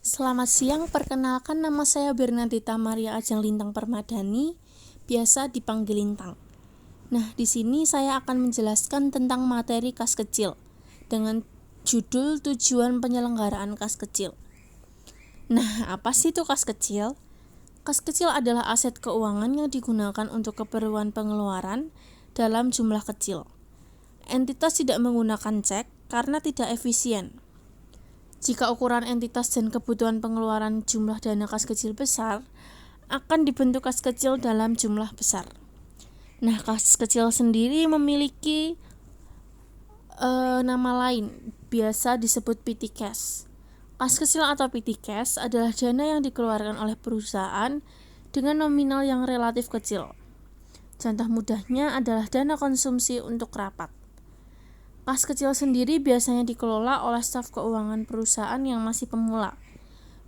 Selamat siang, perkenalkan nama saya Bernadita Maria Ajeng Lintang Permadani, biasa dipanggil Lintang. Nah, di sini saya akan menjelaskan tentang materi kas kecil dengan judul tujuan penyelenggaraan kas kecil. Nah, apa sih itu kas kecil? Kas kecil adalah aset keuangan yang digunakan untuk keperluan pengeluaran dalam jumlah kecil. Entitas tidak menggunakan cek karena tidak efisien. Jika ukuran entitas dan kebutuhan pengeluaran jumlah dana kas kecil besar, akan dibentuk kas kecil dalam jumlah besar. Nah, kas kecil sendiri memiliki nama lain, biasa disebut petty cash. Kas kecil atau petty cash adalah dana yang dikeluarkan oleh perusahaan dengan nominal yang relatif kecil. Contoh mudahnya adalah dana konsumsi untuk rapat. Kas kecil sendiri biasanya dikelola oleh staf keuangan perusahaan yang masih pemula.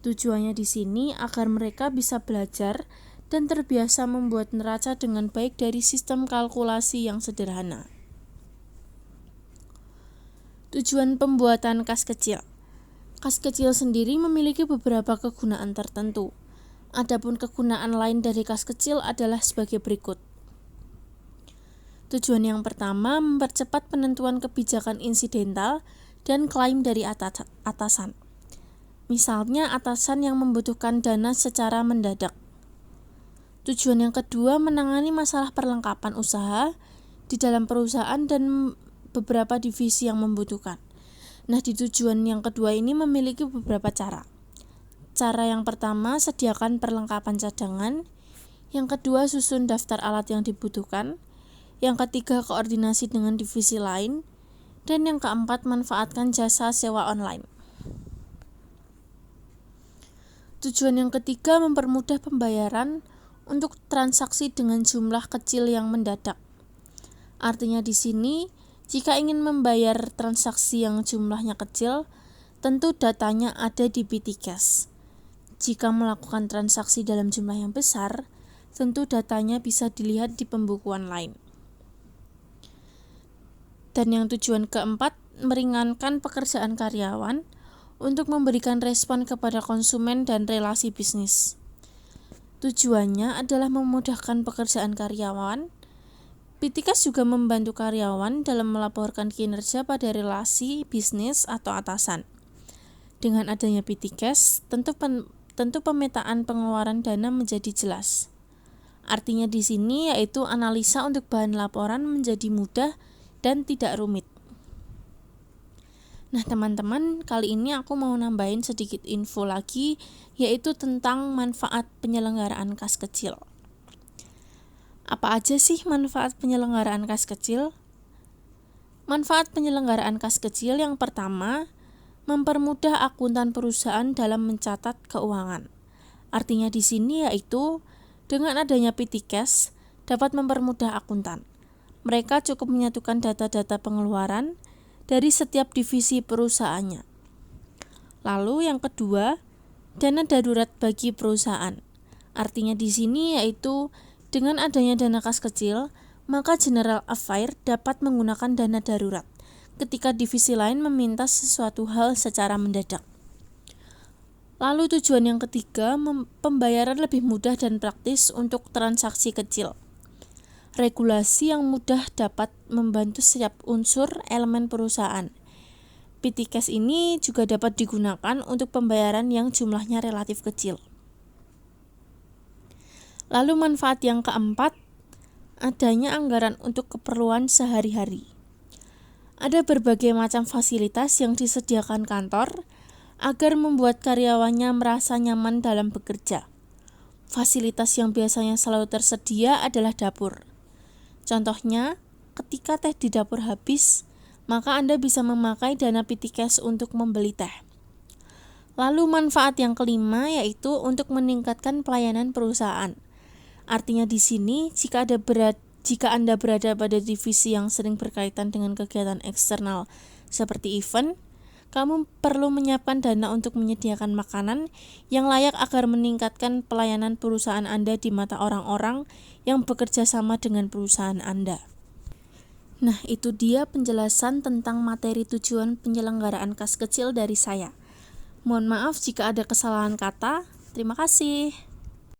Tujuannya di sini agar mereka bisa belajar dan terbiasa membuat neraca dengan baik dari sistem kalkulasi yang sederhana. Tujuan pembuatan kas kecil. Kas kecil sendiri memiliki beberapa kegunaan tertentu. Adapun kegunaan lain dari kas kecil adalah sebagai berikut. Tujuan yang pertama, mempercepat penentuan kebijakan insidental dan klaim dari atasan. Misalnya, atasan yang membutuhkan dana secara mendadak. Tujuan yang kedua, menangani masalah perlengkapan usaha di dalam perusahaan dan beberapa divisi yang membutuhkan. Nah, di tujuan yang kedua ini memiliki beberapa cara. Cara yang pertama, sediakan perlengkapan cadangan. Yang kedua, susun daftar alat yang dibutuhkan. Yang ketiga, koordinasi dengan divisi lain. Dan yang keempat, manfaatkan jasa sewa online. Tujuan yang ketiga, mempermudah pembayaran untuk transaksi dengan jumlah kecil yang mendadak. Artinya di sini, jika ingin membayar transaksi yang jumlahnya kecil, tentu datanya ada di petty cash. Jika melakukan transaksi dalam jumlah yang besar, tentu datanya bisa dilihat di pembukuan lain. Dan yang tujuan keempat, meringankan pekerjaan karyawan untuk memberikan respon kepada konsumen dan relasi bisnis. Tujuannya adalah memudahkan pekerjaan karyawan. Petty cash juga membantu karyawan dalam melaporkan kinerja pada relasi bisnis atau atasan. Dengan adanya petty cash, tentu pemetaan pengeluaran dana menjadi jelas. Artinya di sini yaitu analisa untuk bahan laporan menjadi mudah dan tidak rumit. Nah, teman-teman, kali ini aku mau nambahin sedikit info lagi, yaitu tentang manfaat penyelenggaraan kas kecil. Apa aja sih manfaat penyelenggaraan kas kecil? Manfaat penyelenggaraan kas kecil yang pertama, mempermudah akuntan perusahaan dalam mencatat keuangan. Artinya di sini yaitu dengan adanya petty cash dapat mempermudah akuntan. Mereka cukup menyatukan data-data pengeluaran dari setiap divisi perusahaannya. Lalu yang kedua, dana darurat bagi perusahaan. Artinya di sini yaitu dengan adanya dana kas kecil, maka General Affair dapat menggunakan dana darurat ketika divisi lain meminta sesuatu hal secara mendadak. Lalu tujuan yang ketiga, pembayaran lebih mudah dan praktis untuk transaksi kecil. Regulasi yang mudah dapat membantu setiap unsur elemen perusahaan. Petty cash ini juga dapat digunakan untuk pembayaran yang jumlahnya relatif kecil. Lalu manfaat yang keempat, adanya anggaran untuk keperluan sehari-hari. Ada berbagai macam fasilitas yang disediakan kantor agar membuat karyawannya merasa nyaman dalam bekerja. Fasilitas yang biasanya selalu tersedia adalah dapur. Contohnya, ketika teh di dapur habis, maka Anda bisa memakai dana petty cash untuk membeli teh. Lalu manfaat yang kelima yaitu untuk meningkatkan pelayanan perusahaan. Artinya di sini, jika Anda berada pada divisi yang sering berkaitan dengan kegiatan eksternal seperti event, kamu perlu menyiapkan dana untuk menyediakan makanan yang layak agar meningkatkan pelayanan perusahaan Anda di mata orang-orang yang bekerja sama dengan perusahaan Anda. Nah, itu dia penjelasan tentang materi tujuan penyelenggaraan kas kecil dari saya. Mohon maaf jika ada kesalahan kata. Terima kasih.